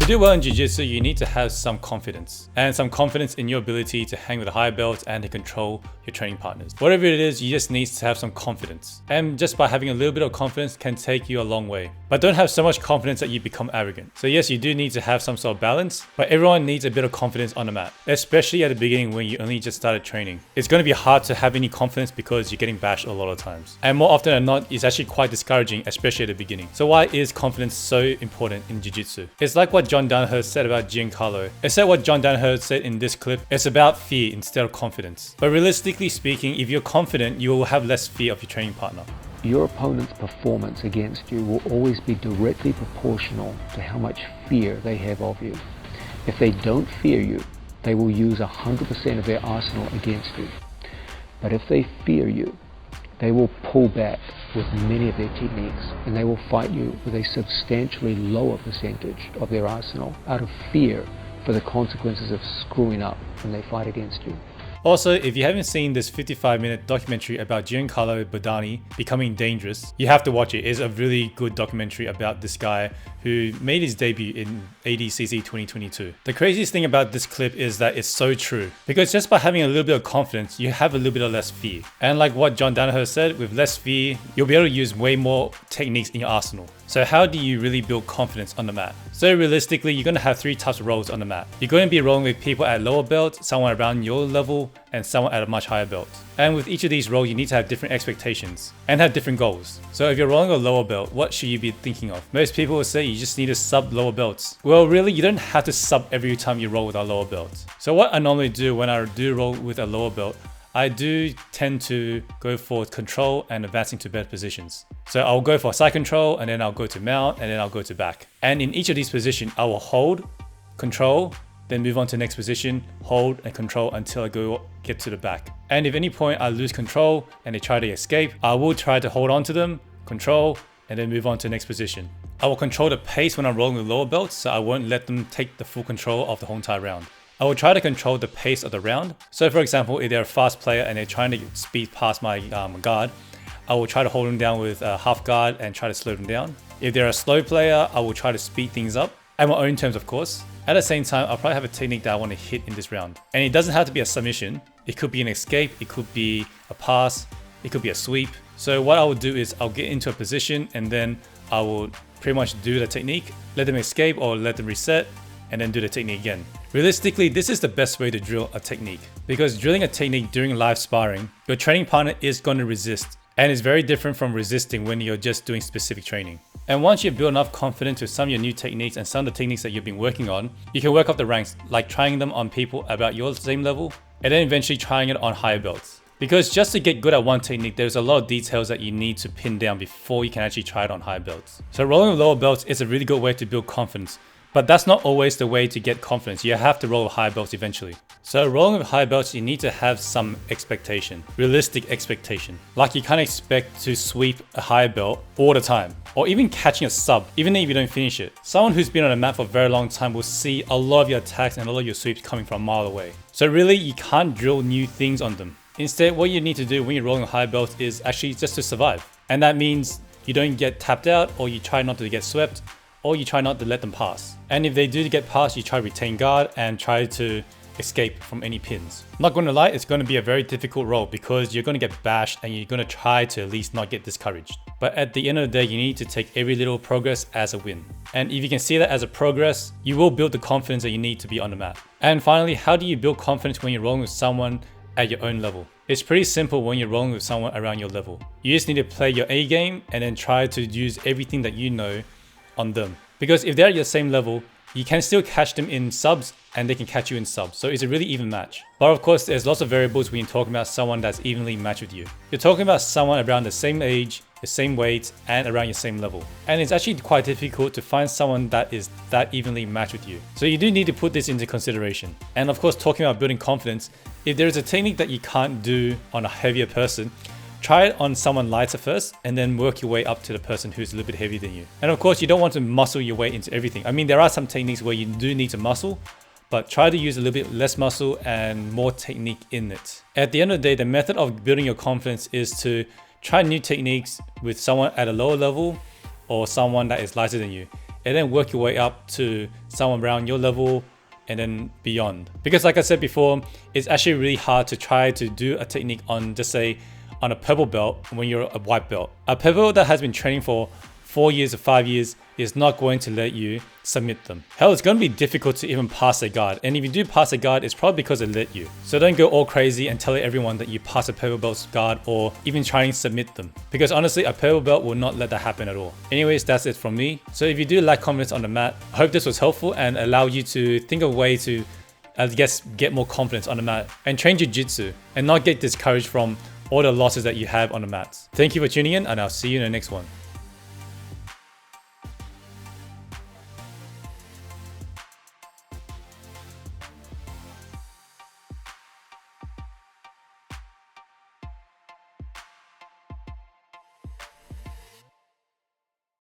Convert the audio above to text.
To do well in Jiu-Jitsu, you need to have some confidence. And some confidence in your ability to hang with a higher belt and to control your training partners. Whatever it is, you just need to have some confidence. And just by having a little bit of confidence can take you a long way. But don't have so much confidence that you become arrogant. So yes, you do need to have some sort of balance, but everyone needs a bit of confidence on the mat. Especially at the beginning when you only just started training. It's going to be hard to have any confidence because you're getting bashed a lot of times. And more often than not, it's actually quite discouraging, especially at the beginning. So why is confidence so important in Jiu-Jitsu? It's like what John Danaher said about Giancarlo. Except what John Danaher said in this clip, it's about fear instead of confidence. But realistically speaking, if you're confident, you will have less fear of your training partner. Your opponent's performance against you will always be directly proportional to how much fear they have of you. If they don't fear you, they will use 100% of their arsenal against you. But if they fear you, they will pull back with many of their techniques, and they will fight you with a substantially lower percentage of their arsenal out of fear for the consequences of screwing up when they fight against you. Also, if you haven't seen this 55-minute documentary about Giancarlo Bodani becoming dangerous, you have to watch it. It's a really good documentary about this guy who made his debut in ADCC 2022. The craziest thing about this clip is that it's so true, because just by having a little bit of confidence, you have a little bit of less fear. And like what John Danaher said, with less fear, you'll be able to use way more techniques in your arsenal. So how do you really build confidence on the mat? So realistically, you're going to have 3 types of roles on the mat. You're going to be rolling with people at lower belt, someone around your level, and someone at a much higher belt. And with each of these roles, you need to have different expectations and have different goals. So if you're rolling a lower belt, what should you be thinking of? Most people will say you just need to sub lower belts. Well, really, you don't have to sub every time you roll with a lower belt. So what I normally do when I do roll with a lower belt, I do tend to go for control and advancing to better positions. So I'll go for side control, and then I'll go to mount, and then I'll go to back. And in each of these positions, I will hold, control, then move on to the next position, hold and control until I get to the back. And if at any point I lose control and they try to escape, I will try to hold on to them, control, and then move on to the next position. I will control the pace when I'm rolling with lower belts, so I won't let them take the full control of the whole entire round. I will try to control the pace of the round. So for example, if they're a fast player and they're trying to speed past my guard, I will try to hold them down with a half guard and try to slow them down. If they're a slow player, I will try to speed things up, at my own terms of course. At the same time, I'll probably have a technique that I want to hit in this round. And it doesn't have to be a submission. It could be an escape, it could be a pass, it could be a sweep. So what I will do is I'll get into a position and then I will pretty much do the technique, let them escape or let them reset, and then do the technique again. Realistically, this is the best way to drill a technique, because drilling a technique during live sparring, your training partner is going to resist. And it's very different from resisting when you're just doing specific training. And once you've built enough confidence with some of your new techniques and some of the techniques that you've been working on, you can work up the ranks, like trying them on people about your same level, and then eventually trying it on higher belts. Because just to get good at one technique, there's a lot of details that you need to pin down before you can actually try it on higher belts. So rolling with lower belts is a really good way to build confidence. But that's not always the way to get confidence. You have to roll with high belts eventually. So rolling with high belts, you need to have some expectation, realistic expectation. Like you can't expect to sweep a high belt all the time, or even catching a sub, even if you don't finish it. Someone who's been on a mat for a very long time will see a lot of your attacks and a lot of your sweeps coming from a mile away. So really, you can't drill new things on them. Instead, what you need to do when you're rolling with high belts is actually just to survive. And that means you don't get tapped out, or you try not to get swept, or you try not to let them pass. And if they do get past, you try to retain guard and try to escape from any pins. I'm not going to lie, it's going to be a very difficult role because you're going to get bashed and you're going to try to at least not get discouraged. But at the end of the day, you need to take every little progress as a win. And if you can see that as a progress, you will build the confidence that you need to be on the mat. And finally, how do you build confidence when you're rolling with someone at your own level? It's pretty simple when you're rolling with someone around your level. You just need to play your A game and then try to use everything that you know on them. Because if they're at your same level, you can still catch them in subs and they can catch you in subs. So it's a really even match. But of course, there's lots of variables when you're talking about someone that's evenly matched with you. You're talking about someone around the same age, the same weight, and around your same level. And it's actually quite difficult to find someone that is that evenly matched with you. So you do need to put this into consideration. And of course, talking about building confidence, if there is a technique that you can't do on a heavier person, try it on someone lighter first and then work your way up to the person who's a little bit heavier than you. And of course, you don't want to muscle your way into everything. I mean, there are some techniques where you do need to muscle, but try to use a little bit less muscle and more technique in it. At the end of the day, the method of building your confidence is to try new techniques with someone at a lower level or someone that is lighter than you. and then work your way up to someone around your level and then beyond. Because like I said before, it's actually really hard to try to do a technique on, just say, on a purple belt when you're a white belt. A purple belt that has been training for 4 years or 5 years is not going to let you submit them. Hell, it's going to be difficult to even pass a guard. And if you do pass a guard, it's probably because it let you. So don't go all crazy and tell everyone that you pass a purple belt's guard or even try and submit them. Because honestly, a purple belt will not let that happen at all. Anyways, that's it from me. So if you do lack confidence on the mat, I hope this was helpful and allow you to think of a way to, I guess, get more confidence on the mat and train jiu-jitsu and not get discouraged from all the losses that you have on the mats. Thank you for tuning in, and I'll see you in the next one.